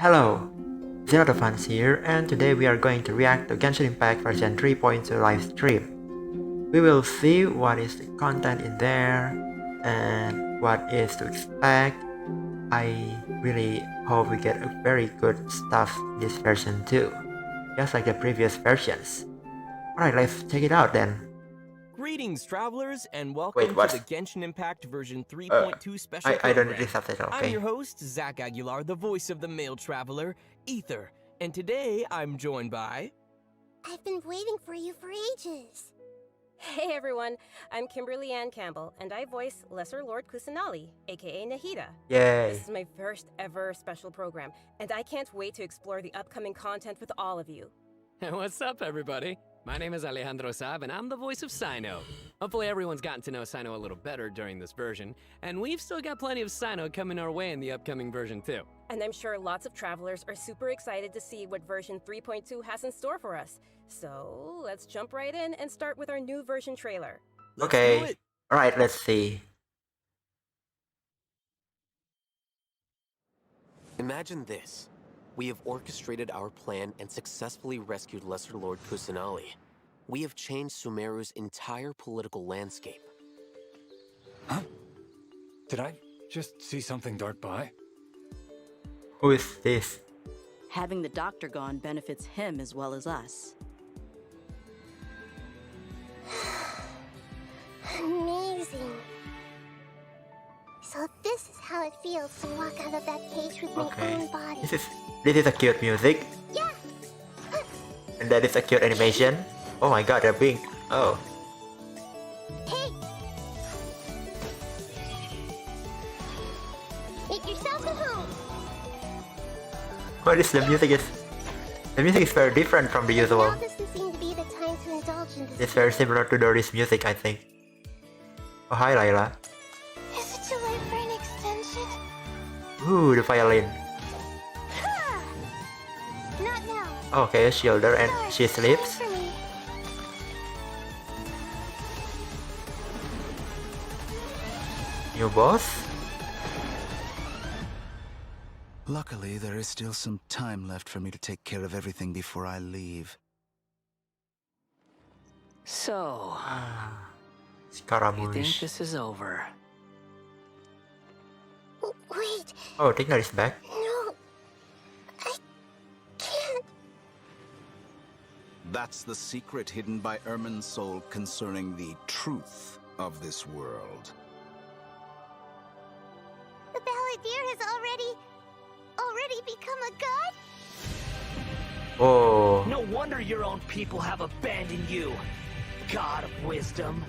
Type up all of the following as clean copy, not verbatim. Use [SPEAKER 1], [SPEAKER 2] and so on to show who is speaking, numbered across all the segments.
[SPEAKER 1] Hello, Zero the Fans here, and today we are going to react to Genshin Impact version 3.2 live stream. We will see what is the content in there and what is to expect. I really hope we get a very good stuff in this version too, just like the previous versions. Alright, let's check it out then.
[SPEAKER 2] Greetings, travelers, and welcome to the Genshin Impact version 3.2 special
[SPEAKER 1] I
[SPEAKER 2] program.
[SPEAKER 1] don't need this subtitle, okay?
[SPEAKER 2] I'm your host, Zach Aguilar, the voice of the male traveler, Ether, and today I'm joined by...
[SPEAKER 3] I've been waiting for you for ages. Hey everyone, I'm Kimberly Ann Campbell, and I voice Lesser Lord Kusanali, aka Nahida.
[SPEAKER 1] Yay!
[SPEAKER 3] This is my first ever special program, and I can't wait to explore the upcoming content with all of you.
[SPEAKER 4] What's up, everybody? My name is Alejandro Saab, and I'm the voice of Sino. Hopefully everyone's gotten to know Sino a little better during this version, and we've still got plenty of Sino coming our way in the upcoming version too.
[SPEAKER 3] And I'm sure lots of travelers are super excited to see what version 3.2 has in store for us. So let's jump right in and start with our new version trailer.
[SPEAKER 1] Okay, alright, let's see.
[SPEAKER 5] Imagine this. We have orchestrated our plan and successfully rescued Lesser Lord Kusanali. We have changed Sumeru's entire political landscape.
[SPEAKER 6] Huh? Did I just see something dart by?
[SPEAKER 1] Who is this?
[SPEAKER 7] Having the doctor gone benefits him as well as us.
[SPEAKER 3] Amazing. So this is how it feels to walk out of that cage with my own body.
[SPEAKER 1] This is a cute music.
[SPEAKER 3] Yeah.
[SPEAKER 1] And that is a cute animation. Oh my god, they're big. Oh.
[SPEAKER 3] Hey. Make yourself at home.
[SPEAKER 1] What is the music is? The music is very different from the usual.
[SPEAKER 3] Now doesn't seem to be the time to indulge in this.
[SPEAKER 1] It's very similar to Dory's music, I think. Oh, hi, Layla.
[SPEAKER 3] Is it too late for an extension?
[SPEAKER 1] Ooh, the violin.
[SPEAKER 3] Not now.
[SPEAKER 1] Okay, a shielder, and she sleeps.
[SPEAKER 3] For me.
[SPEAKER 1] New boss?
[SPEAKER 8] Luckily, there is still some time left for me to take care of everything before I leave.
[SPEAKER 4] So, you think
[SPEAKER 1] Scaramouche.
[SPEAKER 4] this is over?
[SPEAKER 3] Wait.
[SPEAKER 1] Oh, Tigner is back.
[SPEAKER 3] No. I can't.
[SPEAKER 8] That's the secret hidden by Ermin's soul concerning the truth of this world.
[SPEAKER 3] The Balladeer has already become a god?
[SPEAKER 1] Oh.
[SPEAKER 9] No wonder your own people have abandoned you, God of Wisdom.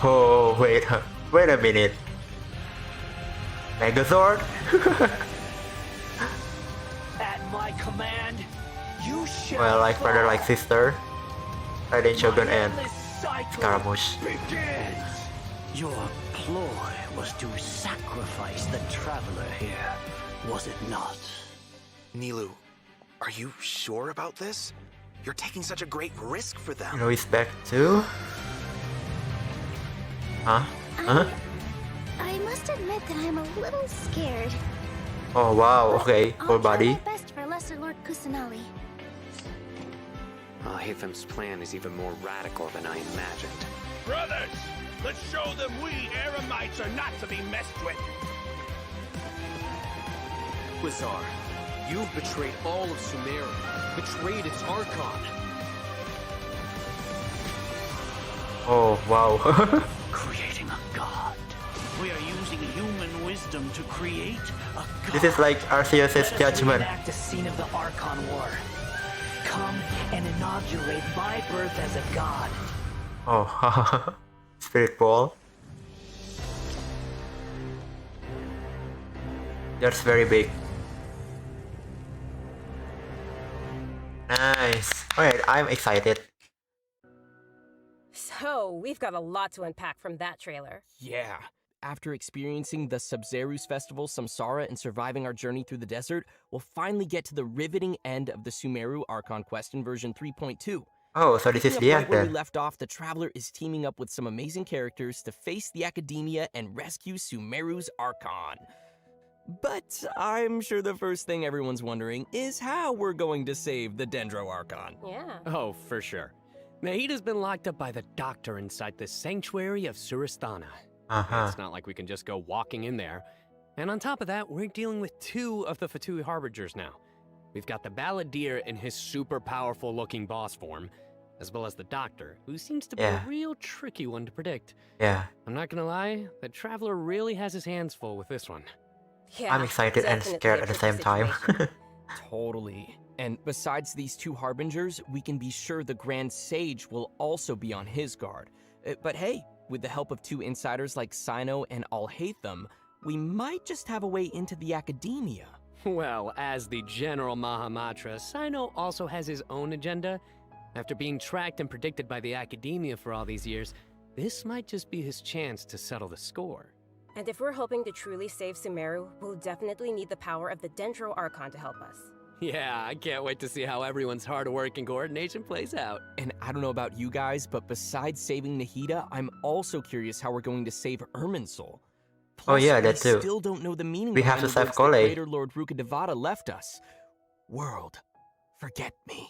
[SPEAKER 1] Oh, wait a minute. Megazord?
[SPEAKER 9] At my command, you shall
[SPEAKER 1] Well, like brother, like sister. Raiden Shogun and
[SPEAKER 9] endless cycle
[SPEAKER 1] Scaramouche.
[SPEAKER 9] begins. Your ploy was to sacrifice the traveler here, was it not?
[SPEAKER 10] Nilou, are you sure about this? You're taking such a great risk for them.
[SPEAKER 1] You know he's back too? Huh? Huh?
[SPEAKER 3] I must admit that I'm a little scared.
[SPEAKER 1] Oh wow, okay, full body.
[SPEAKER 3] I'll try my best for Lesser Lord Kusanali.
[SPEAKER 4] Hitham's plan is even more radical than I imagined.
[SPEAKER 11] Brothers, let's show them we Eremites are not to be messed with.
[SPEAKER 5] Quasar, you've betrayed all of Sumeru, betrayed its Archon.
[SPEAKER 1] Oh wow.
[SPEAKER 9] Creating a god. We are using human wisdom to create a god.
[SPEAKER 1] This is like Arceus's judgment.
[SPEAKER 9] Act the scene of the Archon War. Come and inaugurate my birth as a god.
[SPEAKER 1] Oh, Spirit Ball. That's very big. Nice. Alright, I'm excited.
[SPEAKER 3] So, we've got a lot to unpack from that trailer.
[SPEAKER 2] Yeah. After experiencing the SUMERU's festival Samsara and surviving our journey through the desert, we'll finally get to the riveting end of the SUMERU Archon quest in version 3.2.
[SPEAKER 1] Oh, so this is the end
[SPEAKER 2] Where we
[SPEAKER 1] then.
[SPEAKER 2] left off, the Traveler is teaming up with some amazing characters to face the Academia and rescue SUMERU's Archon. But I'm sure the first thing everyone's wondering is how we're going to save the Dendro Archon.
[SPEAKER 3] Yeah.
[SPEAKER 4] Oh, for sure. Nahida's been locked up by the doctor inside the sanctuary of Surasthana. It's not like we can just go walking in there. And on top of that, we're dealing with 2 of the Fatui Harbingers now. We've got the Balladeer in his super powerful looking boss form, as well as the doctor, who seems to be a real tricky one to predict.
[SPEAKER 1] Yeah.
[SPEAKER 4] I'm not gonna lie, the Traveler really has his hands full with this one.
[SPEAKER 3] Yeah,
[SPEAKER 1] I'm excited and
[SPEAKER 3] definitely
[SPEAKER 1] scared
[SPEAKER 3] a
[SPEAKER 1] at the
[SPEAKER 3] tricky
[SPEAKER 1] same time.
[SPEAKER 3] situation.
[SPEAKER 2] Totally. And besides these 2 Harbingers, we can be sure the Grand Sage will also be on his guard. But hey, with the help of 2 insiders like Sino and Alhaitham, we might just have a way into the academia.
[SPEAKER 4] Well, as the General Mahamatra, Sino also has his own agenda. After being tracked and predicted by the academia for all these years, this might just be his chance to settle the score.
[SPEAKER 3] And if we're hoping to truly save Sumeru, we'll definitely need the power of the Dendro Archon to help us.
[SPEAKER 4] Yeah, I can't wait to see how everyone's hard work and coordination plays out.
[SPEAKER 2] And I don't know about you guys, but besides saving Nahida, I'm also curious how we're going to save Irminsul.
[SPEAKER 1] Oh yeah, that
[SPEAKER 2] we
[SPEAKER 1] too.
[SPEAKER 2] still don't know the meaning
[SPEAKER 1] We have to
[SPEAKER 2] behind the
[SPEAKER 1] save
[SPEAKER 2] words
[SPEAKER 1] Kole.
[SPEAKER 2] that Greater Lord Rukkhadevata left us. World, forget me.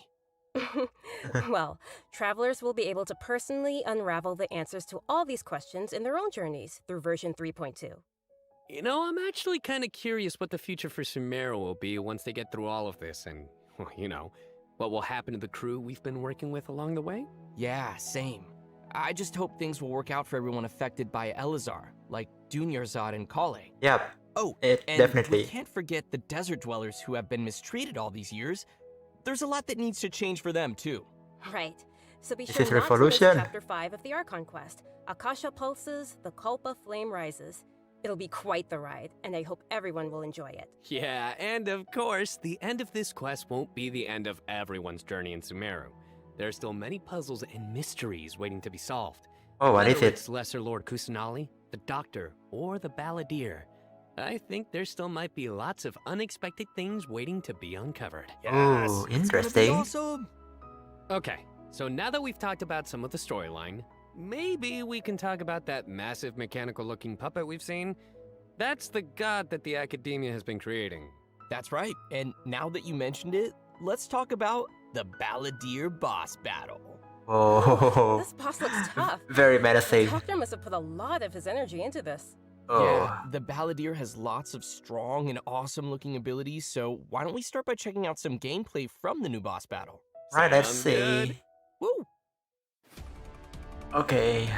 [SPEAKER 3] Well, travelers will be able to personally unravel the answers to all these questions in their own journeys through version 3.2.
[SPEAKER 4] You know, I'm actually kind of curious what the future for Sumeru will be once they get through all of this and, well, you know, what will happen to the crew we've been working with along the way?
[SPEAKER 2] Yeah, same. I just hope things will work out for everyone affected by Elazar, like Dunyarzad and Kale.
[SPEAKER 1] Yep.
[SPEAKER 2] Oh,
[SPEAKER 1] It
[SPEAKER 2] and
[SPEAKER 1] definitely.
[SPEAKER 2] we can't forget the desert dwellers who have been mistreated all these years. There's a lot that needs to change for them, too.
[SPEAKER 3] Right. So be
[SPEAKER 1] This
[SPEAKER 3] sure
[SPEAKER 1] is
[SPEAKER 3] not to
[SPEAKER 1] revolution.
[SPEAKER 3] miss Chapter 5 of the Archon quest. Akasha pulses, the Kulpa flame rises. It'll be quite the ride, and I hope everyone will enjoy it.
[SPEAKER 4] Yeah, and of course, the end of this quest won't be the end of everyone's journey in Sumeru. There are still many puzzles and mysteries waiting to be solved.
[SPEAKER 1] Oh, what is
[SPEAKER 4] Whether
[SPEAKER 1] it?
[SPEAKER 4] it's Lesser Lord Kusanali, the Doctor, or the Balladeer, I think there still might be lots of unexpected things waiting to be uncovered.
[SPEAKER 1] Oh, interesting.
[SPEAKER 2] Awesome.
[SPEAKER 4] Okay, so now that we've talked about some of the storyline, maybe we can talk about that massive mechanical-looking puppet we've seen. That's the god that the Academia has been creating.
[SPEAKER 2] That's right. And now that you mentioned it, let's talk about the Balladeer boss battle.
[SPEAKER 1] Oh,
[SPEAKER 3] This boss looks tough.
[SPEAKER 1] very
[SPEAKER 3] The
[SPEAKER 1] menacing.
[SPEAKER 3] doctor must have put a lot of his energy into this.
[SPEAKER 1] Oh,
[SPEAKER 2] Yeah, the Balladeer has lots of strong and awesome looking abilities, so why don't we start by checking out some gameplay from the new boss battle?
[SPEAKER 1] right. Let's
[SPEAKER 4] Sounds
[SPEAKER 1] see.
[SPEAKER 4] good.
[SPEAKER 2] Woo!
[SPEAKER 1] Okay.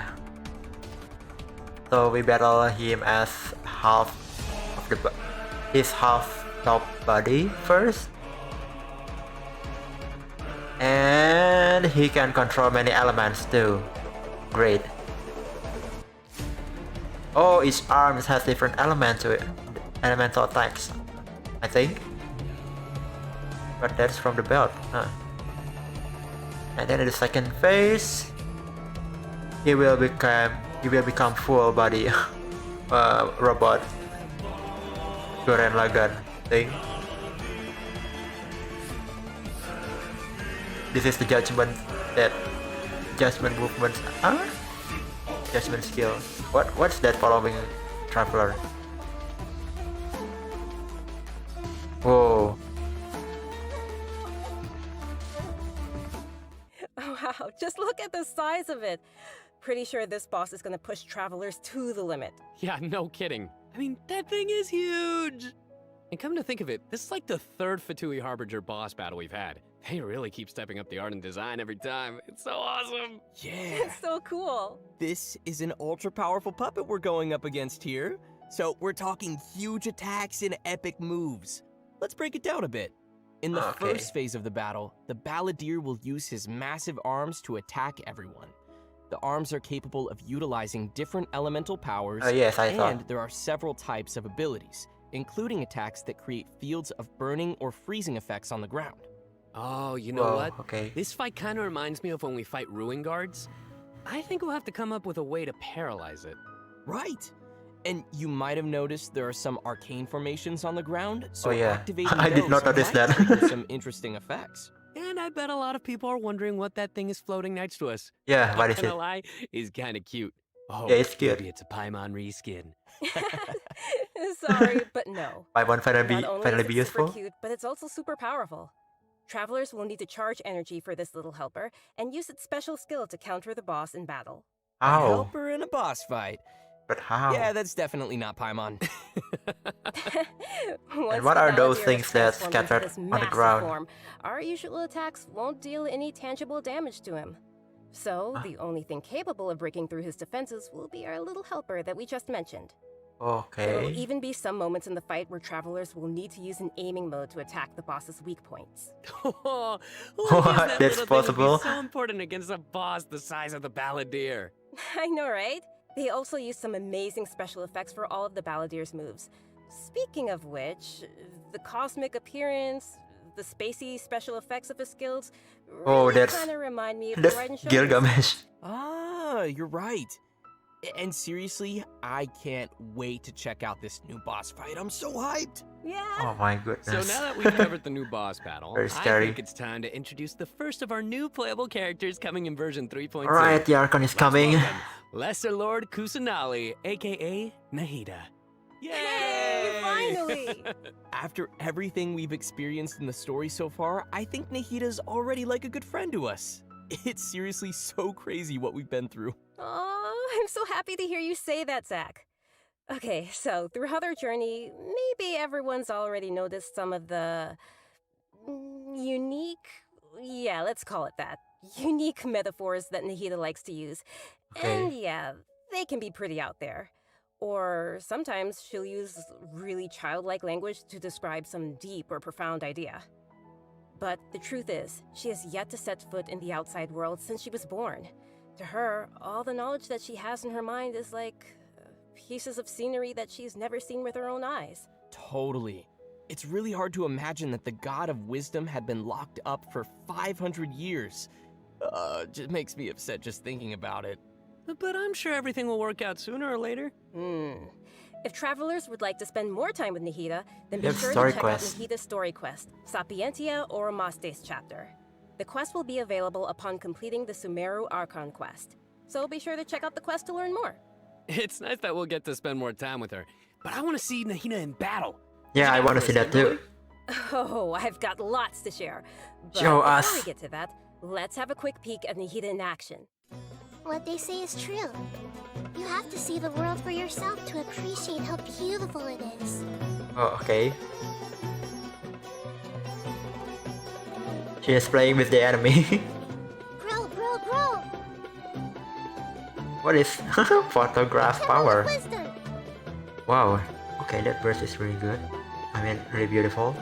[SPEAKER 1] So we battle him as half of the his half top body first. And he can control many elements too. Great. Oh, each arm has different elements to it. Elemental attacks, I think. But that's from the belt, huh? And then in the second phase, he will become full body robot Gurren Lagann thing. This is the judgment movements. Judgment skill. What's that following traveler? Whoa.
[SPEAKER 3] Wow, just look at the size of it. Pretty sure this boss is gonna push travelers to the limit.
[SPEAKER 4] Yeah, no kidding. I mean, that thing is huge! And come to think of it, this is like the 3rd Fatui Harbinger boss battle we've had. They really keep stepping up the art and design every time. It's so awesome!
[SPEAKER 2] Yeah!
[SPEAKER 3] It's so cool.
[SPEAKER 2] This is an ultra powerful puppet we're going up against here. So we're talking huge attacks and epic moves. Let's break it down a bit. In the
[SPEAKER 1] Okay.
[SPEAKER 2] first phase of the battle, the Balladeer will use his massive arms to attack everyone. The arms are capable of utilizing different elemental powers,
[SPEAKER 1] Oh yes, I saw.
[SPEAKER 2] and there are several types of abilities, including attacks that create fields of burning or freezing effects on the ground.
[SPEAKER 4] Oh, you know
[SPEAKER 1] Whoa,
[SPEAKER 4] what?
[SPEAKER 1] okay.
[SPEAKER 4] This fight kind of reminds me of when we fight Ruin Guards. I think we'll have to come up with a way to paralyze it.
[SPEAKER 2] Right! And you might have noticed there are some arcane formations on the ground, so
[SPEAKER 1] Oh, yeah.
[SPEAKER 2] activating
[SPEAKER 1] I did
[SPEAKER 2] those
[SPEAKER 1] not notice
[SPEAKER 2] might
[SPEAKER 1] that.
[SPEAKER 2] trigger some interesting effects.
[SPEAKER 4] And I bet a lot of people are wondering what that thing is floating next to us.
[SPEAKER 1] Yeah, what is
[SPEAKER 4] Not
[SPEAKER 1] it?
[SPEAKER 4] gonna lie, is kind of cute. Oh,
[SPEAKER 1] Yeah, it's cute.
[SPEAKER 4] maybe it's a Paimon reskin.
[SPEAKER 3] Sorry, but no.
[SPEAKER 1] Paimon
[SPEAKER 3] Not only
[SPEAKER 1] finally
[SPEAKER 3] is
[SPEAKER 1] be
[SPEAKER 3] it super
[SPEAKER 1] useful.
[SPEAKER 3] cute, but it's also super powerful. Travelers will need to charge energy for this little helper and use its special skill to counter the boss in battle.
[SPEAKER 2] A
[SPEAKER 1] How?
[SPEAKER 2] helper in a boss fight.
[SPEAKER 1] But how?
[SPEAKER 2] Yeah, that's definitely not Paimon.
[SPEAKER 1] And what are those things that scattered on the ground?
[SPEAKER 3] Form, our usual attacks won't deal any tangible damage to him. So, the only thing capable of breaking through his defenses will be our little helper that we just mentioned. There will
[SPEAKER 1] Okay.
[SPEAKER 3] even be some moments in the fight where travelers will need to use an aiming mode to attack the boss's weak points.
[SPEAKER 4] Oh,
[SPEAKER 1] What? That's possible?
[SPEAKER 4] So important against a boss the size of the Balladeer.
[SPEAKER 3] I know, right? They also use some amazing special effects for all of the Balladier's moves. Speaking of which, the cosmic appearance, the spacey special effects of his skills
[SPEAKER 1] Oh,
[SPEAKER 3] really
[SPEAKER 1] that's
[SPEAKER 3] kind of remind me of
[SPEAKER 1] that's
[SPEAKER 3] Raiden Shogun's.
[SPEAKER 1] Gilgamesh.
[SPEAKER 2] Ah, you're right. And seriously, I can't wait to check out this new boss fight. I'm so hyped.
[SPEAKER 3] Yeah.
[SPEAKER 1] Oh my
[SPEAKER 4] So
[SPEAKER 1] goodness.
[SPEAKER 4] now that we've covered the new boss battle,
[SPEAKER 1] Very
[SPEAKER 4] I
[SPEAKER 1] scary.
[SPEAKER 4] think it's time to introduce the first of our new playable characters coming in version 3.2.
[SPEAKER 1] Alright, the Archon is
[SPEAKER 4] Let's
[SPEAKER 1] coming.
[SPEAKER 4] welcome Lesser Lord Kusanali, aka Nahida.
[SPEAKER 3] Yay, finally!
[SPEAKER 2] After everything we've experienced in the story so far, I think Nahida's already like a good friend to us. It's seriously so crazy what we've been through.
[SPEAKER 3] Oh, I'm so happy to hear you say that, Zach. Okay, so throughout our journey, maybe everyone's already noticed some of the unique, yeah, let's call it that, unique metaphors that Nahida likes to use. And
[SPEAKER 1] Okay.
[SPEAKER 3] yeah, they can be pretty out there. Or sometimes she'll use really childlike language to describe some deep or profound idea. But the truth is, she has yet to set foot in the outside world since she was born. To her, all the knowledge that she has in her mind is like pieces of scenery that she's never seen with her own eyes.
[SPEAKER 2] Totally. It's really hard to imagine that the god of wisdom had been locked up for 500 years. Just makes me upset just thinking about it.
[SPEAKER 4] But I'm sure everything will work out sooner or later.
[SPEAKER 3] If travelers would like to spend more time with Nahida, then be
[SPEAKER 1] Yep,
[SPEAKER 3] sure
[SPEAKER 1] story
[SPEAKER 3] to check
[SPEAKER 1] quest.
[SPEAKER 3] out Nahida's story quest, Sapientia or Mastes chapter. The quest will be available upon completing the SUMERU ARCHON quest. So be sure to check out the quest to learn more.
[SPEAKER 4] It's nice that we'll get to spend more time with her, but I want to see Nahida in battle.
[SPEAKER 1] Yeah, I
[SPEAKER 4] What you got
[SPEAKER 1] want to
[SPEAKER 4] for
[SPEAKER 1] see
[SPEAKER 4] us,
[SPEAKER 1] that too.
[SPEAKER 3] Oh, I've got lots to share. But
[SPEAKER 1] Show
[SPEAKER 3] before
[SPEAKER 1] us.
[SPEAKER 3] we get to that, let's have a quick peek at Nahida in action.
[SPEAKER 12] What they say is true. You have to see the world for yourself to appreciate how beautiful it is.
[SPEAKER 1] Oh, okay. She is playing with the enemy.
[SPEAKER 12] Grow, grow, grow!
[SPEAKER 1] What is photograph power?
[SPEAKER 12] Wisdom!
[SPEAKER 1] Wow. Okay, that burst is really good. I mean, really beautiful.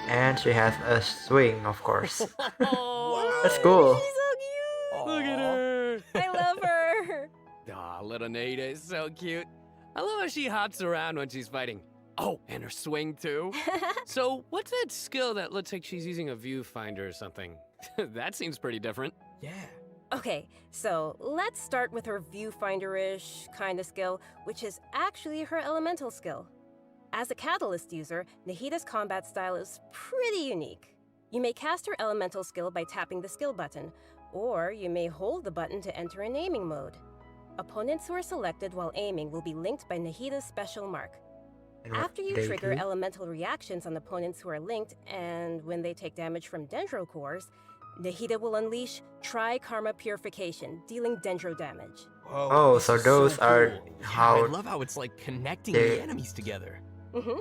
[SPEAKER 1] And she has a swing, of course. That's cool.
[SPEAKER 3] She's so cute!
[SPEAKER 4] Look at her.
[SPEAKER 3] I love her!
[SPEAKER 4] Aw, little Nahida is so cute. I love how she hops around when she's fighting. Oh, and her swing too. So, what's that skill that looks like she's using a viewfinder or something? That seems pretty different.
[SPEAKER 2] Yeah.
[SPEAKER 3] Okay, so let's start with her viewfinder-ish kind of skill, which is actually her elemental skill. As a catalyst user, Nahida's combat style is pretty unique. You may cast her elemental skill by tapping the skill button, or you may hold the button to enter an aiming mode. Opponents who are selected while aiming will be linked by Nahida's special mark.
[SPEAKER 1] And what
[SPEAKER 3] After you
[SPEAKER 1] they
[SPEAKER 3] trigger
[SPEAKER 1] do?
[SPEAKER 3] elemental reactions on opponents who are linked, and when they take damage from dendro cores, Nahida will unleash Tri-Karma Purification, dealing dendro damage.
[SPEAKER 2] Whoa,
[SPEAKER 1] Oh,
[SPEAKER 2] this
[SPEAKER 1] so
[SPEAKER 2] is
[SPEAKER 1] those are
[SPEAKER 2] cool. Yeah,
[SPEAKER 1] how
[SPEAKER 2] I love how it's like connecting
[SPEAKER 1] they-
[SPEAKER 2] the enemies together.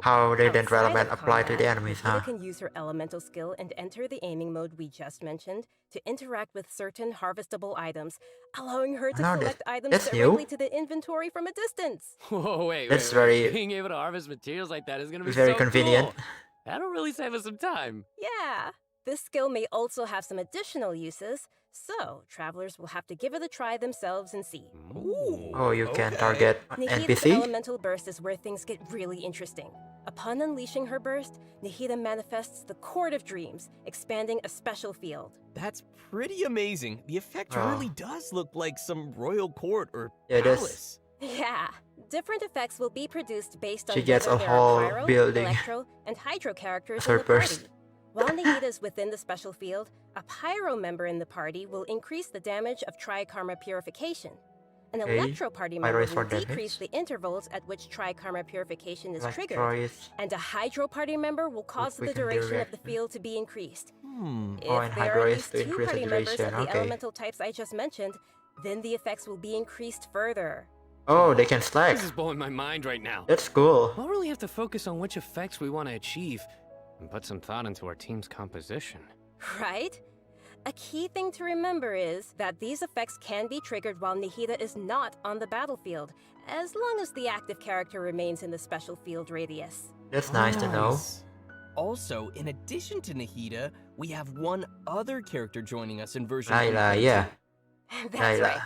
[SPEAKER 1] how the dendro
[SPEAKER 3] Outside
[SPEAKER 1] element
[SPEAKER 3] of
[SPEAKER 1] apply to the
[SPEAKER 3] combat,
[SPEAKER 1] enemies,
[SPEAKER 3] Nahida
[SPEAKER 1] huh?
[SPEAKER 3] can use her elemental skill and enter the aiming mode we just mentioned to interact with certain harvestable items, allowing her to
[SPEAKER 1] Oh,
[SPEAKER 3] select items
[SPEAKER 1] that's new.
[SPEAKER 3] directly to the inventory from a distance.
[SPEAKER 4] Whoa, wait,
[SPEAKER 1] That's
[SPEAKER 4] wait, wait.
[SPEAKER 1] very-
[SPEAKER 4] Being able to harvest materials like that is gonna be
[SPEAKER 1] Very
[SPEAKER 4] so
[SPEAKER 1] convenient.
[SPEAKER 4] cool. That'll really save us some time.
[SPEAKER 3] Yeah, this skill may also have some additional uses, so travelers will have to give it a try themselves and see.
[SPEAKER 2] Ooh,
[SPEAKER 1] Oh, you can
[SPEAKER 2] okay.
[SPEAKER 1] target
[SPEAKER 3] Nahida's
[SPEAKER 1] NPC?
[SPEAKER 3] elemental burst is where things get really interesting. Upon unleashing her burst, Nahida manifests the Court of Dreams, expanding a special field.
[SPEAKER 2] That's pretty amazing. The effect
[SPEAKER 1] Oh.
[SPEAKER 2] really does look like some royal court or
[SPEAKER 1] Yeah, it is.
[SPEAKER 2] palace.
[SPEAKER 3] Yeah, different effects will be produced based on
[SPEAKER 1] She gets
[SPEAKER 3] whether
[SPEAKER 1] a
[SPEAKER 3] there
[SPEAKER 1] whole
[SPEAKER 3] are pyro,
[SPEAKER 1] building.
[SPEAKER 3] electro, and hydro characters
[SPEAKER 1] As
[SPEAKER 3] in
[SPEAKER 1] her
[SPEAKER 3] the party.
[SPEAKER 1] burst.
[SPEAKER 3] While Nahida is within the special field, a Pyro member in the party will increase the damage of Tri-Karma Purification. An
[SPEAKER 1] Okay.
[SPEAKER 3] Electro party
[SPEAKER 1] Pyro
[SPEAKER 3] member
[SPEAKER 1] is for
[SPEAKER 3] will decrease
[SPEAKER 1] damage.
[SPEAKER 3] the intervals at which Tri-Karma Purification is
[SPEAKER 1] Electro
[SPEAKER 3] triggered.
[SPEAKER 1] is...
[SPEAKER 3] And a Hydro party member will cause the
[SPEAKER 1] quicken the
[SPEAKER 3] duration of the
[SPEAKER 1] reaction.
[SPEAKER 3] field to be increased.
[SPEAKER 1] Oh,
[SPEAKER 3] If
[SPEAKER 1] and
[SPEAKER 3] there
[SPEAKER 1] Hydro
[SPEAKER 3] are at
[SPEAKER 1] is
[SPEAKER 3] least
[SPEAKER 1] to
[SPEAKER 3] 2
[SPEAKER 1] increase the
[SPEAKER 3] party members
[SPEAKER 1] duration.
[SPEAKER 3] of the
[SPEAKER 1] Okay.
[SPEAKER 3] elemental types I just mentioned, then the effects will be increased further.
[SPEAKER 1] Oh, they can slack.
[SPEAKER 4] This is blowing my mind right now.
[SPEAKER 1] That's cool.
[SPEAKER 4] We'll really have to focus on which effects we want to achieve and put some thought into our team's composition.
[SPEAKER 3] Right? A key thing to remember is that these effects can be triggered while Nahida is not on the battlefield, as long as the active character remains in the special field radius.
[SPEAKER 1] That's nice to know.
[SPEAKER 2] Also, in addition to Nahida, we have one other character joining us in version
[SPEAKER 1] Layla,
[SPEAKER 2] 1.2.
[SPEAKER 1] yeah.
[SPEAKER 3] That's
[SPEAKER 1] Layla.
[SPEAKER 3] right.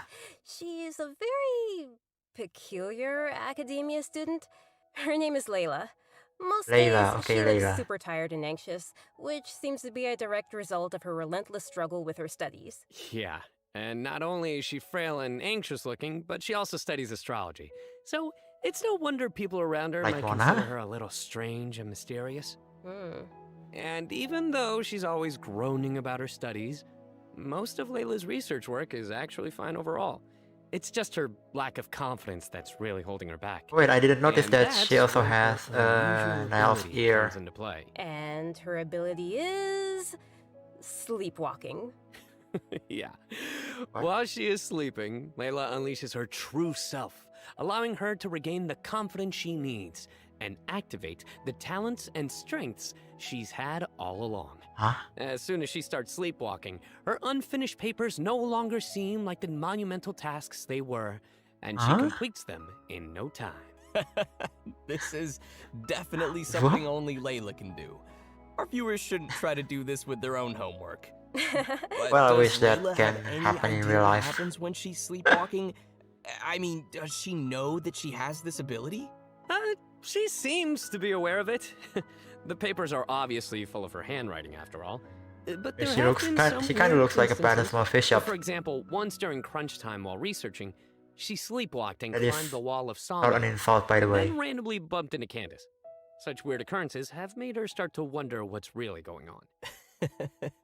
[SPEAKER 3] She's a very peculiar academia student. Her name is Layla. Most
[SPEAKER 1] Layla,
[SPEAKER 3] days,
[SPEAKER 1] okay,
[SPEAKER 3] she looks
[SPEAKER 1] Layla.
[SPEAKER 3] super tired and anxious, which seems to be a direct result of her relentless struggle with her studies.
[SPEAKER 4] Yeah, and not only is she frail and anxious looking, but she also studies astrology. So it's no wonder people around her
[SPEAKER 1] Like
[SPEAKER 4] might
[SPEAKER 1] Mona?
[SPEAKER 4] consider her a little strange and mysterious. And even though she's always groaning about her studies, most of Layla's research work is actually fine overall. It's just her lack of confidence that's really holding her back.
[SPEAKER 1] Wait, I didn't notice
[SPEAKER 4] And
[SPEAKER 1] that
[SPEAKER 4] that's
[SPEAKER 1] she also
[SPEAKER 4] where her
[SPEAKER 1] has
[SPEAKER 4] unusual
[SPEAKER 1] Niall's
[SPEAKER 4] ability
[SPEAKER 1] ear.
[SPEAKER 4] comes into play.
[SPEAKER 3] And her ability is sleepwalking.
[SPEAKER 4] Yeah. While she is sleeping, Layla unleashes her true self, allowing her to regain the confidence she needs and activate the talents and strengths she's had all along.
[SPEAKER 1] Huh?
[SPEAKER 4] As soon as she starts sleepwalking, her unfinished papers no longer seem like the monumental tasks they were, and she completes them in no time.
[SPEAKER 2] This is definitely something only Layla can do. Our viewers shouldn't try to do this with their own homework. But
[SPEAKER 1] Well, I
[SPEAKER 2] does
[SPEAKER 1] wish that
[SPEAKER 2] Layla
[SPEAKER 1] can
[SPEAKER 2] have any
[SPEAKER 1] happen in
[SPEAKER 2] idea
[SPEAKER 1] real
[SPEAKER 2] what
[SPEAKER 1] life.
[SPEAKER 2] happens when she's sleepwalking? I mean, does she know that she has this ability?
[SPEAKER 4] She seems to be aware of it. The papers are obviously full of her handwriting, after all. But there
[SPEAKER 1] She
[SPEAKER 4] have
[SPEAKER 1] looks
[SPEAKER 4] been
[SPEAKER 1] kind.
[SPEAKER 4] some
[SPEAKER 1] She kind of
[SPEAKER 4] weird
[SPEAKER 1] looks like a bad
[SPEAKER 4] instances.
[SPEAKER 1] small fish
[SPEAKER 4] So
[SPEAKER 1] up.
[SPEAKER 4] for example, once during crunch time while researching, she sleepwalked and
[SPEAKER 1] That is
[SPEAKER 4] climbed the wall of
[SPEAKER 1] not an
[SPEAKER 4] SUMERU,
[SPEAKER 1] insult, by the
[SPEAKER 4] and
[SPEAKER 1] way.
[SPEAKER 4] then randomly bumped into Candace. Such weird occurrences have made her start to wonder what's really going on.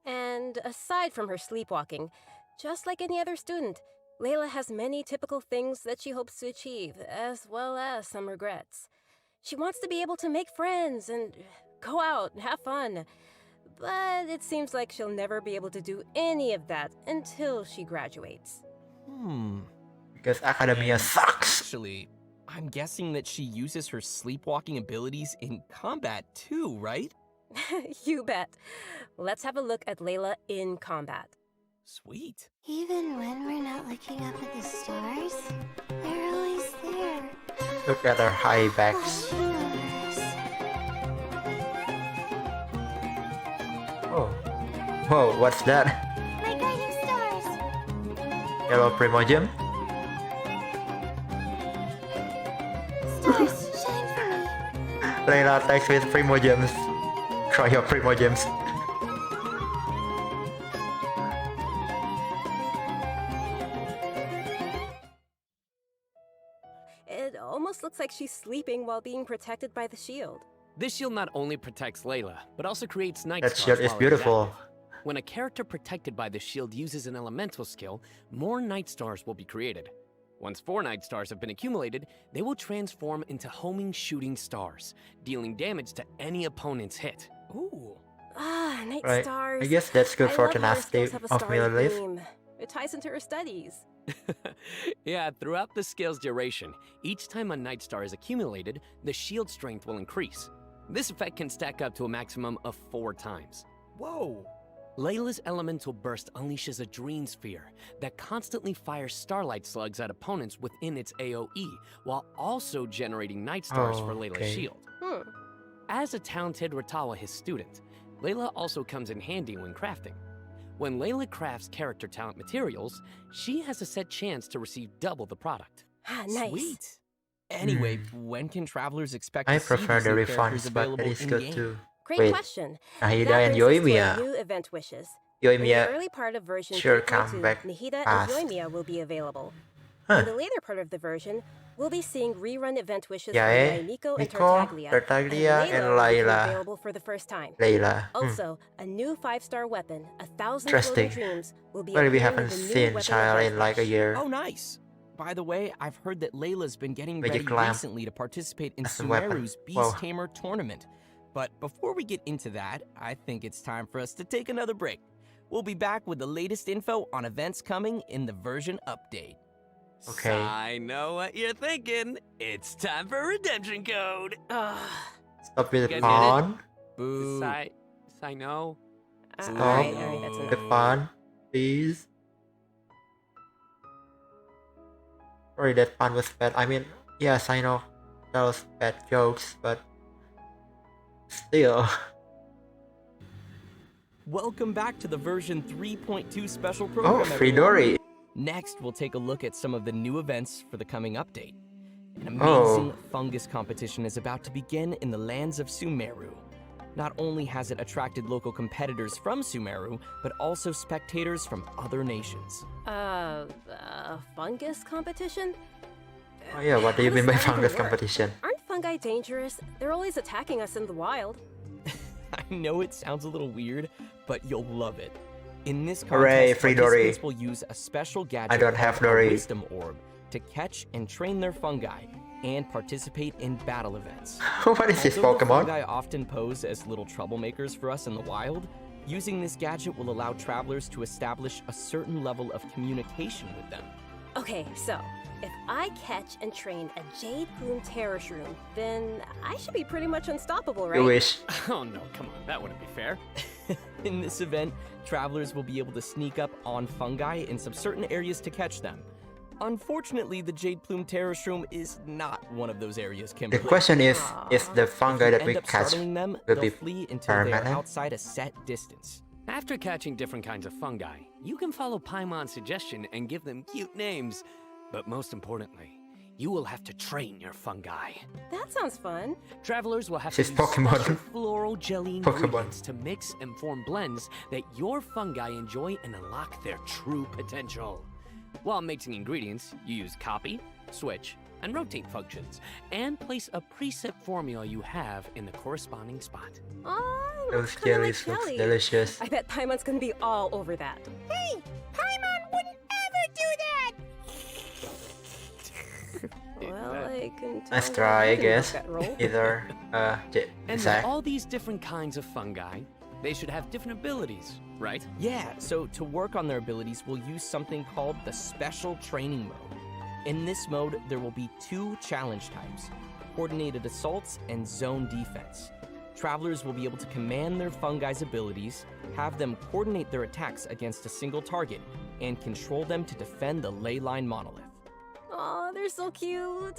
[SPEAKER 3] And aside from her sleepwalking, just like any other student, Layla has many typical things that she hopes to achieve, as well as some regrets. She wants to be able to make friends and go out and have fun, but it seems like she'll never be able to do any of that until she graduates.
[SPEAKER 1] Because academia sucks.
[SPEAKER 2] Actually, I'm guessing that she uses her sleepwalking abilities in combat too, right?
[SPEAKER 3] You bet. Let's have a look at Layla in combat.
[SPEAKER 2] Sweet.
[SPEAKER 12] Even when we're not looking up at the stars, they're always there.
[SPEAKER 1] Look at her high backs. Oh. Whoa, what's that?
[SPEAKER 12] My guiding stars!
[SPEAKER 1] Yellow Primogem?
[SPEAKER 12] Stars, shine for me!
[SPEAKER 1] Layla attacks with Primogems. Try your Primogems.
[SPEAKER 3] It almost looks like she's sleeping while being protected by the shield.
[SPEAKER 4] This shield not only protects Layla, but also creates night
[SPEAKER 1] That
[SPEAKER 4] stars
[SPEAKER 1] shield is
[SPEAKER 4] while it
[SPEAKER 1] beautiful.
[SPEAKER 4] active. When a character protected by the shield uses an elemental skill, more night stars will be created. Once 4 night stars have been accumulated, they will transform into homing shooting stars, dealing damage to any opponent's hit.
[SPEAKER 2] Ooh.
[SPEAKER 3] Ah, night
[SPEAKER 1] Right.
[SPEAKER 3] stars.
[SPEAKER 1] I guess that's good
[SPEAKER 3] I
[SPEAKER 1] for
[SPEAKER 3] love how her
[SPEAKER 1] tenacity
[SPEAKER 3] skills have a
[SPEAKER 1] of
[SPEAKER 3] starry
[SPEAKER 1] melee life.
[SPEAKER 3] gleam. It ties into her studies.
[SPEAKER 4] Yeah, throughout the skill's duration, each time a night star is accumulated, the shield strength will increase. This effect can stack up to a maximum of 4 times.
[SPEAKER 2] Whoa.
[SPEAKER 4] Layla's elemental burst unleashes a dream sphere that constantly fires starlight slugs at opponents within its AoE, while also generating night stars for Layla's
[SPEAKER 1] okay.
[SPEAKER 4] shield. As a talented Ratawa student, Layla also comes in handy when crafting. When Layla crafts character talent materials, she has a set chance to receive double the product.
[SPEAKER 3] Ah, nice.
[SPEAKER 2] Sweet. Anyway, when can travelers expect
[SPEAKER 1] I
[SPEAKER 2] to see
[SPEAKER 1] prefer
[SPEAKER 2] these
[SPEAKER 1] the
[SPEAKER 2] new characters
[SPEAKER 1] refunds, but
[SPEAKER 2] available
[SPEAKER 1] it is
[SPEAKER 2] in
[SPEAKER 1] good
[SPEAKER 2] game?
[SPEAKER 1] too.
[SPEAKER 3] Great
[SPEAKER 1] Wait,
[SPEAKER 3] question.
[SPEAKER 1] Nahida
[SPEAKER 3] That
[SPEAKER 1] and
[SPEAKER 3] brings us to our
[SPEAKER 1] Yoimiya.
[SPEAKER 3] new event wishes. In the
[SPEAKER 1] Yoimiya
[SPEAKER 3] early part of version
[SPEAKER 1] sure
[SPEAKER 3] 3.2,
[SPEAKER 1] come back
[SPEAKER 3] Nahida
[SPEAKER 1] fast.
[SPEAKER 3] and Yoimiya will be available. In the later part of the version, we'll be seeing rerun event wishes
[SPEAKER 1] Yeah,
[SPEAKER 3] from Nico and
[SPEAKER 1] Nico,
[SPEAKER 3] Tartaglia,
[SPEAKER 1] Tartaglia, and
[SPEAKER 3] will be
[SPEAKER 1] Layla.
[SPEAKER 3] available for the first time.
[SPEAKER 1] Layla.
[SPEAKER 3] Also, a new 5-star weapon, 1,000
[SPEAKER 1] Interesting.
[SPEAKER 3] Floating Dreams, will be
[SPEAKER 1] Well, we
[SPEAKER 3] appearing
[SPEAKER 1] haven't
[SPEAKER 3] with the new
[SPEAKER 1] seen
[SPEAKER 3] weapon
[SPEAKER 1] Child
[SPEAKER 3] event
[SPEAKER 1] in like a
[SPEAKER 3] patch.
[SPEAKER 1] year.
[SPEAKER 2] Oh, nice. By the way, I've heard that Layla's been getting
[SPEAKER 1] Magic
[SPEAKER 2] ready
[SPEAKER 1] lamp
[SPEAKER 2] recently to participate in
[SPEAKER 1] as a weapon.
[SPEAKER 2] Sumeru's Beast
[SPEAKER 1] Whoa.
[SPEAKER 2] Tamer tournament. But before we get into that, I think it's time for us to take another break. We'll be back with the latest info on events coming in the version update.
[SPEAKER 1] Okay.
[SPEAKER 4] I know what you're thinking. It's time for redemption code.
[SPEAKER 1] Stop with the
[SPEAKER 4] Get it?
[SPEAKER 1] fun.
[SPEAKER 2] Boo.
[SPEAKER 4] I know.
[SPEAKER 1] Stop
[SPEAKER 3] Alright, that's
[SPEAKER 1] the
[SPEAKER 3] enough.
[SPEAKER 1] fun, please. Sorry, that fun was bad. I mean, yes, I know that was bad jokes, but still.
[SPEAKER 2] Welcome back to the version 3.2 special program.
[SPEAKER 1] Oh, free
[SPEAKER 2] everyone.
[SPEAKER 1] Dory.
[SPEAKER 2] Next, we'll take a look at some of the new events for the coming update. An amazing
[SPEAKER 1] Oh.
[SPEAKER 2] fungus competition is about to begin in the lands of Sumeru. Not only has it attracted local competitors from Sumeru, but also spectators from other nations.
[SPEAKER 3] Fungus competition?
[SPEAKER 1] Oh yeah, what do you
[SPEAKER 3] How
[SPEAKER 1] mean
[SPEAKER 3] does
[SPEAKER 1] by
[SPEAKER 3] that even
[SPEAKER 1] fungus
[SPEAKER 3] work?
[SPEAKER 1] competition?
[SPEAKER 3] Aren't fungi dangerous? They're always attacking us in the wild.
[SPEAKER 2] I know it sounds a little weird, but you'll love it. In this
[SPEAKER 1] Hooray,
[SPEAKER 2] contest,
[SPEAKER 1] free Dory.
[SPEAKER 2] participants will use a special gadget
[SPEAKER 1] I don't have
[SPEAKER 2] called a
[SPEAKER 1] Dory.
[SPEAKER 2] Wisdom Orb to catch and train their fungi and participate in battle events.
[SPEAKER 1] What is this
[SPEAKER 2] Although the
[SPEAKER 1] Pokemon?
[SPEAKER 2] fungi often pose as little troublemakers for us in the wild, using this gadget will allow travelers to establish a certain level of communication with them.
[SPEAKER 3] Okay, so if I catch and train a Jade Plume Terror Shroom, then I should be pretty much unstoppable, right?
[SPEAKER 1] You wish.
[SPEAKER 4] Oh no, come on, that wouldn't be fair.
[SPEAKER 2] In this event, travelers will be able to sneak up on fungi in some certain areas to catch them. Unfortunately, the Jade Plume Terror Shroom is not one of those areas,
[SPEAKER 1] The
[SPEAKER 2] Kimberly.
[SPEAKER 1] question is the fungi that we
[SPEAKER 2] End up
[SPEAKER 1] catch
[SPEAKER 2] startling them,
[SPEAKER 1] will
[SPEAKER 2] they'll
[SPEAKER 1] be
[SPEAKER 2] flee until they're
[SPEAKER 1] permanent?
[SPEAKER 2] outside a set distance.
[SPEAKER 4] After catching different kinds of fungi, you can follow Paimon's suggestion and give them cute names. But most importantly, you will have to train your fungi.
[SPEAKER 3] That sounds fun.
[SPEAKER 4] Travelers will have
[SPEAKER 1] This
[SPEAKER 4] to
[SPEAKER 1] is
[SPEAKER 4] use
[SPEAKER 1] Pokemon.
[SPEAKER 4] special floral jelly
[SPEAKER 1] Pokemon.
[SPEAKER 4] ingredients to mix and form blends that your fungi enjoy and unlock their true potential. While mixing ingredients, you use copy, switch, and rotate functions, and place a preset formula you have in the corresponding spot.
[SPEAKER 3] Oh,
[SPEAKER 1] Those
[SPEAKER 3] kinda like
[SPEAKER 1] jellies looks
[SPEAKER 3] jelly.
[SPEAKER 1] delicious.
[SPEAKER 3] I bet Paimon's gonna be all over that.
[SPEAKER 12] Hey, Paimon wouldn't ever do that!
[SPEAKER 3] Well, I can tell
[SPEAKER 1] Nice
[SPEAKER 3] that
[SPEAKER 1] try, I
[SPEAKER 3] you can
[SPEAKER 1] guess.
[SPEAKER 3] book that role.
[SPEAKER 1] Either,
[SPEAKER 4] And
[SPEAKER 1] Zach.
[SPEAKER 4] with all these different kinds of fungi, they should have different abilities, right?
[SPEAKER 2] Yeah, so to work on their abilities, we'll use something called the Special Training Mode. In this mode, there will be 2 challenge types, Coordinated Assaults and Zone Defense. Travelers will be able to command their fungi's abilities, have them coordinate their attacks against a single target, and control them to defend the Leyline Monolith.
[SPEAKER 3] Oh, they're so cute.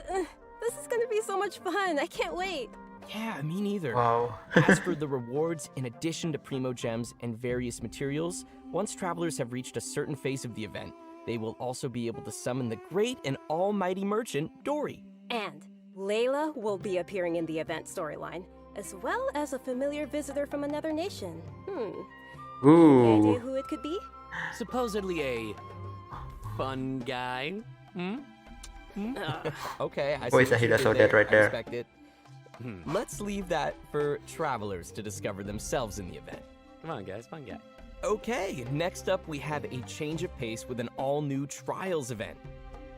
[SPEAKER 3] This is gonna be so much fun. I can't wait.
[SPEAKER 2] Yeah, me neither.
[SPEAKER 1] Wow.
[SPEAKER 2] As for the rewards, in addition to Primo Gems and various materials, once travelers have reached a certain phase of the event, they will also be able to summon the great and almighty merchant, Dory.
[SPEAKER 3] And Layla will be appearing in the event storyline, as well as a familiar visitor from another nation. Any
[SPEAKER 1] Ooh.
[SPEAKER 3] idea who it could be?
[SPEAKER 4] Supposedly a fun guy.
[SPEAKER 2] Okay, I see
[SPEAKER 1] Voice
[SPEAKER 2] what you
[SPEAKER 1] Nahida
[SPEAKER 2] did
[SPEAKER 1] so
[SPEAKER 2] there.
[SPEAKER 1] dead right
[SPEAKER 2] I
[SPEAKER 1] there.
[SPEAKER 2] respect it. Let's leave that for travelers to discover themselves in the event.
[SPEAKER 4] Come on, guys, fun guy.
[SPEAKER 2] Okay, next up we have a change of pace with an all-new Trials event.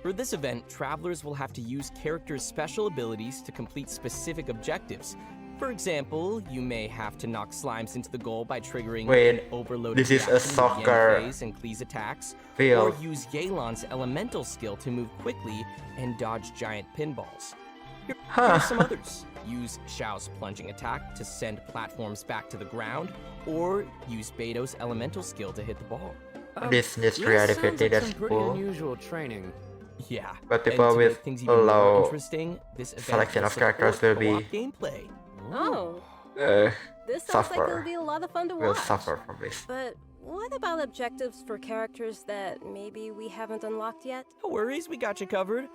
[SPEAKER 2] For this event, travelers will have to use characters' special abilities to complete specific objectives. For example, you may have to knock slimes into the goal by triggering
[SPEAKER 1] Wait,
[SPEAKER 2] an overloaded
[SPEAKER 1] this is a
[SPEAKER 2] reaction with Yen
[SPEAKER 1] soccer
[SPEAKER 2] phase and Klee's attacks,
[SPEAKER 1] field.
[SPEAKER 2] or use Yelan's elemental skill to move quickly and dodge giant pinballs. Here are some others. Use Xiao's plunging attack to send platforms back to the ground, or use Beto's elemental skill to hit the ball.
[SPEAKER 1] This needs
[SPEAKER 4] Yeah,
[SPEAKER 1] creativity,
[SPEAKER 4] sounds like
[SPEAKER 1] that's
[SPEAKER 4] some pretty
[SPEAKER 1] cool.
[SPEAKER 4] unusual training.
[SPEAKER 2] Yeah,
[SPEAKER 1] But
[SPEAKER 2] and
[SPEAKER 1] people
[SPEAKER 2] to
[SPEAKER 1] with
[SPEAKER 2] make things even more
[SPEAKER 1] low
[SPEAKER 2] interesting, this event
[SPEAKER 1] selection
[SPEAKER 2] will
[SPEAKER 1] of characters
[SPEAKER 2] support
[SPEAKER 1] will
[SPEAKER 2] co-op
[SPEAKER 1] be
[SPEAKER 2] gameplay.
[SPEAKER 3] Oh,
[SPEAKER 1] uh,
[SPEAKER 3] this sounds like it'll
[SPEAKER 1] suffer.
[SPEAKER 3] be a lot of fun to
[SPEAKER 1] Will
[SPEAKER 3] watch.
[SPEAKER 1] suffer from this.
[SPEAKER 3] But what about objectives for characters that maybe we haven't unlocked yet?
[SPEAKER 2] No worries, we got you covered.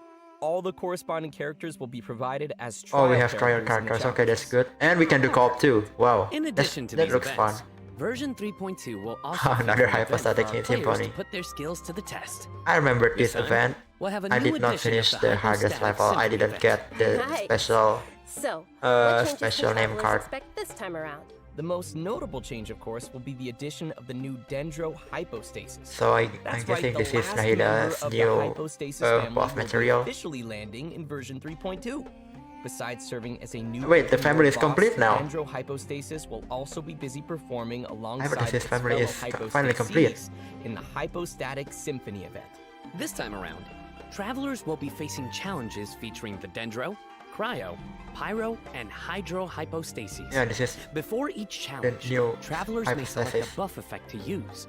[SPEAKER 2] All the corresponding characters will be provided as
[SPEAKER 1] Oh, we
[SPEAKER 2] trial
[SPEAKER 1] have trial
[SPEAKER 2] in the
[SPEAKER 1] characters. Okay, that's
[SPEAKER 2] challenges.
[SPEAKER 1] good. And we can do co-op too. Wow.
[SPEAKER 4] In addition to
[SPEAKER 1] that
[SPEAKER 4] these
[SPEAKER 1] looks
[SPEAKER 4] events,
[SPEAKER 1] fun.
[SPEAKER 4] Version 3.2 will also
[SPEAKER 1] Another
[SPEAKER 4] feature an event for
[SPEAKER 1] hypostatic
[SPEAKER 4] our players
[SPEAKER 1] symphony.
[SPEAKER 4] to put their skills to the test.
[SPEAKER 1] I remember this
[SPEAKER 4] time,
[SPEAKER 1] event.
[SPEAKER 4] We'll have a
[SPEAKER 1] I
[SPEAKER 4] new
[SPEAKER 1] did not
[SPEAKER 4] edition
[SPEAKER 1] finish
[SPEAKER 4] of
[SPEAKER 1] the hardest
[SPEAKER 4] hypostatic
[SPEAKER 1] level. I
[SPEAKER 4] symphony
[SPEAKER 1] didn't
[SPEAKER 4] event.
[SPEAKER 1] get the
[SPEAKER 3] Nice.
[SPEAKER 1] special
[SPEAKER 3] So, what changes
[SPEAKER 1] special
[SPEAKER 3] can
[SPEAKER 1] name
[SPEAKER 3] travelers
[SPEAKER 1] card.
[SPEAKER 3] expect this time around?
[SPEAKER 2] The most notable change, of course, will be the addition of the new Dendro hypostasis.
[SPEAKER 1] So I'm
[SPEAKER 2] That's
[SPEAKER 1] guessing
[SPEAKER 2] right,
[SPEAKER 1] this
[SPEAKER 2] the
[SPEAKER 1] is
[SPEAKER 2] last member
[SPEAKER 1] Nahida's
[SPEAKER 2] of the
[SPEAKER 1] new
[SPEAKER 2] hypostasis family
[SPEAKER 1] buff
[SPEAKER 2] will be
[SPEAKER 1] material.
[SPEAKER 2] officially landing in version 3.2. Besides serving as a new
[SPEAKER 1] Wait, the
[SPEAKER 2] open
[SPEAKER 1] family
[SPEAKER 2] world
[SPEAKER 1] is complete
[SPEAKER 2] boss,
[SPEAKER 1] now.
[SPEAKER 2] Dendro hypostasis will also be busy performing alongside
[SPEAKER 1] Hypostasis
[SPEAKER 2] its
[SPEAKER 1] family
[SPEAKER 2] fellow
[SPEAKER 1] is finally complete.
[SPEAKER 2] hypostases in the Hypostatic Symphony event.
[SPEAKER 4] This time around, travelers will be facing challenges featuring the Dendro, Cryo, Pyro, and Hydro hypostases.
[SPEAKER 1] Yeah, this is
[SPEAKER 4] Before each challenge,
[SPEAKER 1] new
[SPEAKER 4] travelers may select a
[SPEAKER 1] hypostasis.
[SPEAKER 4] buff effect to use.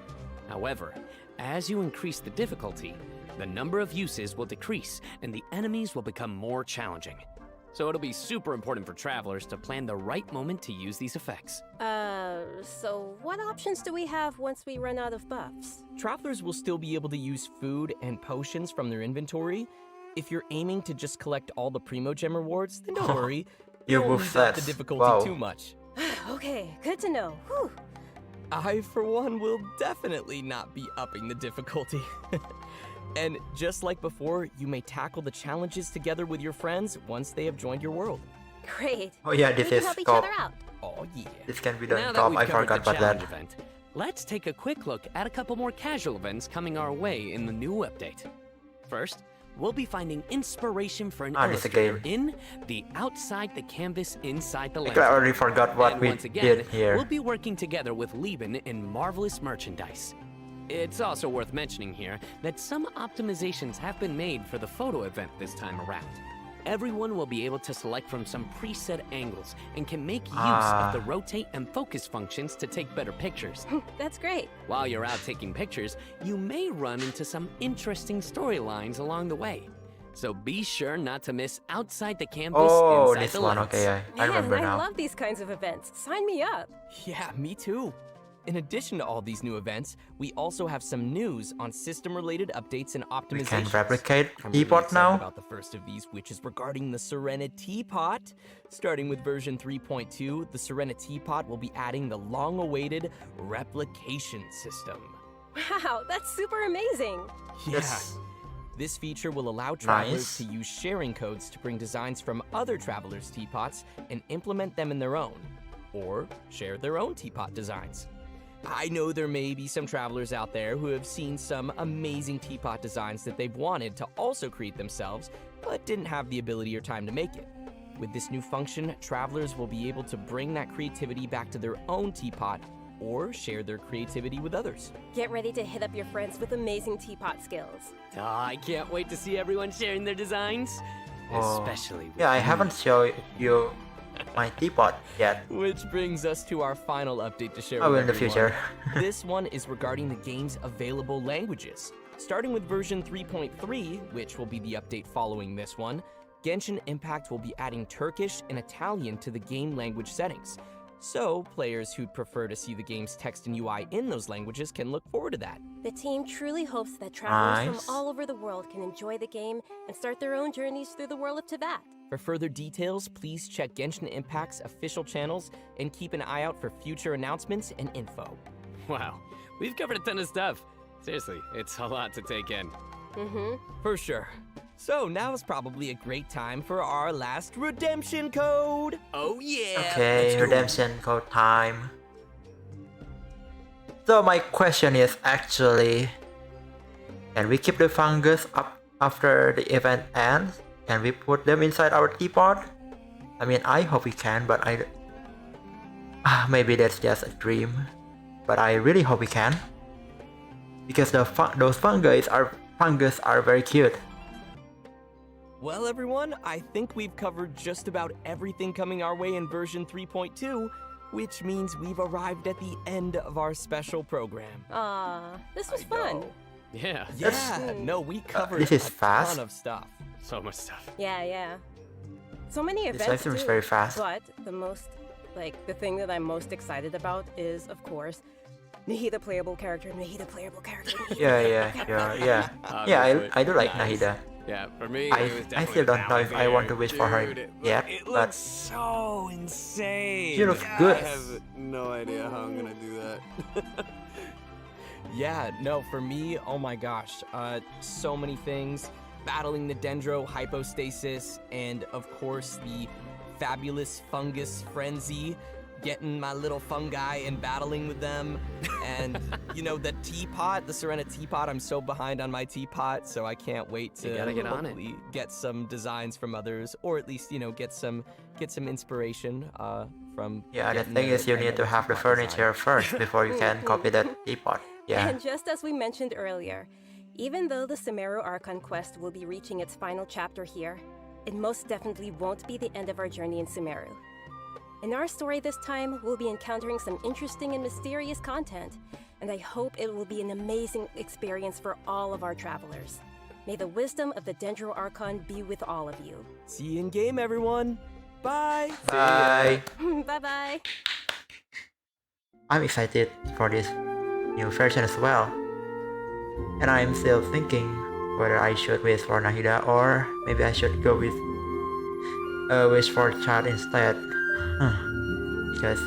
[SPEAKER 4] However, as you increase the difficulty, the number of uses will decrease and the enemies will become more challenging. So it'll be super important for travelers to plan the right moment to use these effects.
[SPEAKER 3] So what options do we have once we run out of buffs?
[SPEAKER 2] Travelers will still be able to use food and potions from their inventory. If you're aiming to just collect all the Primogem rewards, then don't worry.
[SPEAKER 1] You
[SPEAKER 2] won't
[SPEAKER 1] move
[SPEAKER 2] lose out the
[SPEAKER 1] fast.
[SPEAKER 2] difficulty
[SPEAKER 1] Wow.
[SPEAKER 2] too much.
[SPEAKER 3] Okay, good to know. Whew.
[SPEAKER 2] I, for one, will definitely not be upping the difficulty. And just like before, you may tackle the challenges together with your friends once they have joined your world.
[SPEAKER 3] Great.
[SPEAKER 1] Oh yeah,
[SPEAKER 3] We
[SPEAKER 1] this
[SPEAKER 3] can
[SPEAKER 1] is
[SPEAKER 3] help each
[SPEAKER 1] top.
[SPEAKER 3] other out.
[SPEAKER 2] Oh yeah.
[SPEAKER 1] This can be done
[SPEAKER 4] Now
[SPEAKER 1] in
[SPEAKER 4] that
[SPEAKER 1] top.
[SPEAKER 4] we've
[SPEAKER 1] I
[SPEAKER 4] covered
[SPEAKER 1] forgot
[SPEAKER 4] the
[SPEAKER 1] about
[SPEAKER 4] challenge
[SPEAKER 1] that.
[SPEAKER 4] event, let's take a quick look at a couple more casual events coming our way in the new update. First, we'll be finding inspiration for an
[SPEAKER 1] This
[SPEAKER 4] illustrator
[SPEAKER 1] game.
[SPEAKER 4] in the Outside the Canvas Inside the
[SPEAKER 1] I
[SPEAKER 4] Landscape.
[SPEAKER 1] already forgot what
[SPEAKER 4] And
[SPEAKER 1] we
[SPEAKER 4] once again,
[SPEAKER 1] did here.
[SPEAKER 4] we'll be working together with Lieben in Marvelous Merchandise. It's also worth mentioning here that some optimizations have been made for the photo event this time around. Everyone will be able to select from some preset angles and can make use of the rotate and focus functions to take better pictures.
[SPEAKER 3] That's great.
[SPEAKER 4] While you're out taking pictures, you may run into some interesting storylines along the way. So be sure not to miss Outside the Canvas
[SPEAKER 1] Oh,
[SPEAKER 4] Inside
[SPEAKER 1] this
[SPEAKER 4] the
[SPEAKER 1] one.
[SPEAKER 4] Lens.
[SPEAKER 1] Okay, I remember
[SPEAKER 3] Man, I
[SPEAKER 1] now.
[SPEAKER 3] love these kinds of events. Sign me up.
[SPEAKER 2] Yeah, me too. In addition to all these new events, we also have some news on system-related updates and optimizations.
[SPEAKER 1] We can replicate
[SPEAKER 2] I'm really
[SPEAKER 1] teapot
[SPEAKER 2] excited
[SPEAKER 1] now.
[SPEAKER 2] about the first of these, which is regarding the Serenity Pot. Starting with version 3.2, the Serenity Pot will be adding the long-awaited replication system.
[SPEAKER 3] Wow, that's super amazing.
[SPEAKER 2] Yeah.
[SPEAKER 1] Yes.
[SPEAKER 2] This feature will allow travelers
[SPEAKER 1] Nice.
[SPEAKER 2] to use sharing codes to bring designs from other travelers' teapots and implement them in their own, or share their own teapot designs. I know there may be some travelers out there who have seen some amazing teapot designs that they've wanted to also create themselves, but didn't have the ability or time to make it. With this new function, travelers will be able to bring that creativity back to their own teapot or share their creativity with others.
[SPEAKER 3] Get ready to hit up your friends with amazing teapot skills.
[SPEAKER 4] Oh, I can't wait to see everyone sharing their designs. Especially with
[SPEAKER 1] Yeah, I
[SPEAKER 4] you.
[SPEAKER 1] haven't shown you my teapot yet.
[SPEAKER 2] Which brings us to our final update to share
[SPEAKER 1] Oh,
[SPEAKER 2] with
[SPEAKER 1] in the
[SPEAKER 2] everyone.
[SPEAKER 1] future.
[SPEAKER 2] This one is regarding the game's available languages. Starting with version 3.3, which will be the update following this one, Genshin Impact will be adding Turkish and Italian to the game language settings. So, players who'd prefer to see the game's text and UI in those languages can look forward to that.
[SPEAKER 3] The team truly hopes that travelers
[SPEAKER 1] Nice.
[SPEAKER 3] from all over the world can enjoy the game and start their own journeys through the world of Teyvat.
[SPEAKER 2] For further details, please check Genshin Impact's official channels and keep an eye out for future announcements and info.
[SPEAKER 4] Wow, we've covered a ton of stuff. Seriously, it's a lot to take in.
[SPEAKER 2] For sure. So now is probably a great time for our last redemption code.
[SPEAKER 4] Oh yeah!
[SPEAKER 1] Okay,
[SPEAKER 4] let's go.
[SPEAKER 1] redemption code time. So my question is actually, can we keep the fungus up after the event ends? Can we put them inside our teapot? I mean, I hope we can, but maybe that's just a dream. But I really hope we can, because those fungus are very cute.
[SPEAKER 2] Well, everyone, I think we've covered just about everything coming our way in version 3.2, which means we've arrived at the end of our special program.
[SPEAKER 3] This was fun.
[SPEAKER 4] Yeah.
[SPEAKER 2] Yeah, no, we covered
[SPEAKER 1] this is
[SPEAKER 2] a
[SPEAKER 1] fast.
[SPEAKER 2] ton of stuff.
[SPEAKER 4] So much stuff.
[SPEAKER 3] Yeah. So many
[SPEAKER 1] This
[SPEAKER 3] events
[SPEAKER 1] item is
[SPEAKER 3] too.
[SPEAKER 1] very fast.
[SPEAKER 3] But the thing that I'm most excited about is, of course, Nahida playable character, Nahida playable character.
[SPEAKER 1] Yeah. Yeah, I do like
[SPEAKER 4] Nice.
[SPEAKER 1] Nahida.
[SPEAKER 4] Yeah, for me,
[SPEAKER 1] I
[SPEAKER 4] it was definitely
[SPEAKER 1] still don't know if I want to
[SPEAKER 4] Valiseer.
[SPEAKER 1] wish for her
[SPEAKER 4] Dude,
[SPEAKER 1] yet,
[SPEAKER 4] it
[SPEAKER 1] but
[SPEAKER 4] looks so insane.
[SPEAKER 1] she looks good.
[SPEAKER 4] I have no idea how I'm gonna do that.
[SPEAKER 2] Yeah, no, for me, oh my gosh, so many things. Battling the Dendro Hypostasis, and of course the fabulous fungus frenzy, getting my little fungi and battling with them. And, you know, the teapot, the Serena teapot, I'm so behind on my teapot, so I can't wait to
[SPEAKER 4] You gotta get on it.
[SPEAKER 2] hopefully get some designs from others, or at least, you know, get some inspiration from
[SPEAKER 1] yeah, the
[SPEAKER 2] getting
[SPEAKER 1] thing is you need to
[SPEAKER 2] another
[SPEAKER 1] have the
[SPEAKER 2] teapot
[SPEAKER 1] furniture
[SPEAKER 2] design.
[SPEAKER 1] first before you can copy that teapot. Yeah.
[SPEAKER 3] And just as we mentioned earlier, even though the SUMERU Archon quest will be reaching its final chapter here, it most definitely won't be the end of our journey in SUMERU. In our story this time, we'll be encountering some interesting and mysterious content, and I hope it will be an amazing experience for all of our travelers. May the wisdom of the Dendro Archon be with all of you.
[SPEAKER 2] See you in game, everyone. Bye.
[SPEAKER 1] Bye.
[SPEAKER 3] Bye-bye.
[SPEAKER 1] I'm excited for this new version as well. And I'm still thinking whether I should wish for Nahida or maybe I should go with wish for Chad instead. Because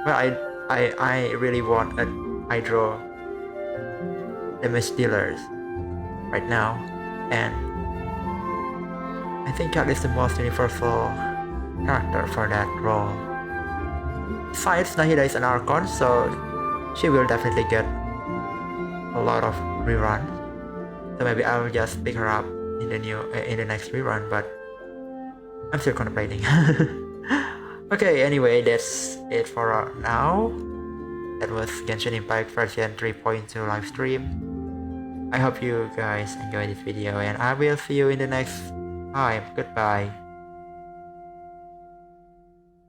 [SPEAKER 1] well, I really want a hydro damage dealers right now, and I think Chad is the most universal character for that role. Besides, Nahida is an Archon, so she will definitely get a lot of reruns. So maybe I will just pick her up in the next rerun, but I'm still contemplating. Okay, anyway, that's it for now. That was Genshin Impact version 3.2 live stream. I hope you guys enjoyed this video, and I will see you in the next time. Goodbye.